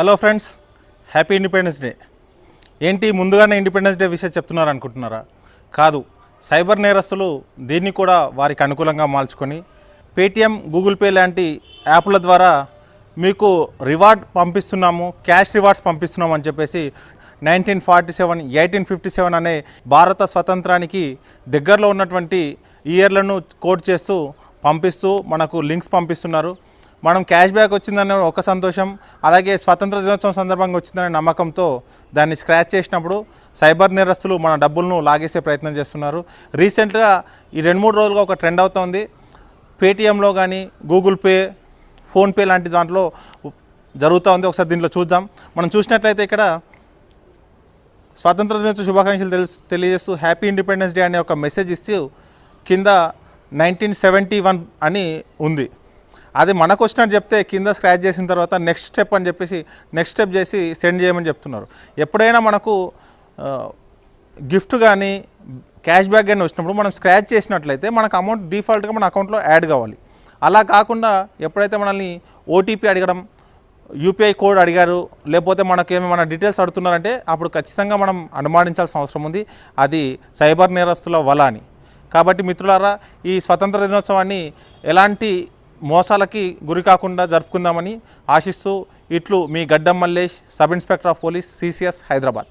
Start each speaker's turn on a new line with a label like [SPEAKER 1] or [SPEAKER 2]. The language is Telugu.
[SPEAKER 1] Hello friends, happy independence day. ఏంటి ముందుగానే ఇండిపెండెన్స్ డే విషయం చెప్తున్నారు అనుకుంటున్నారా? కాదు, సైబర్ నేరస్తులు దీన్ని కూడా వారికి అనుకూలంగా మార్చుకొని పేటిఎం, గూగుల్ పే లాంటి యాప్ల ద్వారా మీకు రివార్డ్ పంపిస్తున్నాము, క్యాష్ రివార్డ్స్ పంపిస్తున్నాము అని చెప్పేసి 1947, 1857 అనే భారత స్వతంత్రానికి దగ్గరలో ఉన్నటువంటి ఇయర్లను కోట్ చేస్తూ పంపిస్తూ మనకు లింక్స్ పంపిస్తున్నారు. మనం క్యాష్ బ్యాక్ వచ్చిందనే ఒక సంతోషం, అలాగే స్వతంత్ర దినోత్సవం సందర్భంగా వచ్చిందనే నమ్మకంతో దాన్ని స్క్రాచ్ చేసినప్పుడు సైబర్ నేరస్తులు మన డబ్బులను లాగేసే ప్రయత్నం చేస్తున్నారు. రీసెంట్గా ఈ 2-3 రోజులుగా ఒక ట్రెండ్ అవుతోంది. పేటిఎంలో కానీ గూగుల్ పే, ఫోన్పే లాంటి దాంట్లో జరుగుతూ ఉంది. ఒకసారి దీంట్లో చూద్దాం. మనం చూసినట్లయితే ఇక్కడ స్వాతంత్ర దినోత్సవ శుభాకాంక్షలు తెలియజేస్తూ హ్యాపీ ఇండిపెండెన్స్ డే అనే ఒక మెసేజ్ ఇస్తూ కింద 1971 అని ఉంది. అది మనకు వచ్చినట్టు చెప్తే కింద స్క్రాచ్ చేసిన తర్వాత నెక్స్ట్ స్టెప్ అని చెప్పేసి నెక్స్ట్ స్టెప్ చేసి సెండ్ చేయమని చెప్తున్నారు. ఎప్పుడైనా మనకు గిఫ్ట్ కానీ క్యాష్ బ్యాక్ కానీ వచ్చినప్పుడు మనం స్క్రాచ్ చేసినట్లయితే మనకు అమౌంట్ డిఫాల్ట్గా మన అకౌంట్లో యాడ్ కావాలి. అలా కాకుండా ఎప్పుడైతే మనల్ని ఓటీపీ అడగడం, యూపీఐ కోడ్ అడిగారు, లేకపోతే మనకు ఏమైనా డీటెయిల్స్ అడుగుతున్నారంటే అప్పుడు ఖచ్చితంగా మనం అనుమానించాల్సిన అవసరం ఉంది. అది సైబర్ నేరస్తుల వల అని. కాబట్టి మిత్రులారా, ఈ స్వతంత్ర దినోత్సవాన్ని ఎలాంటి మోసాలకి గురి కాకుండా జరుపుకుందామని ఆశిస్తూ ఇట్లు మీ గడ్డం Mallesh, sub inspector of police, CCS, Hyderabad.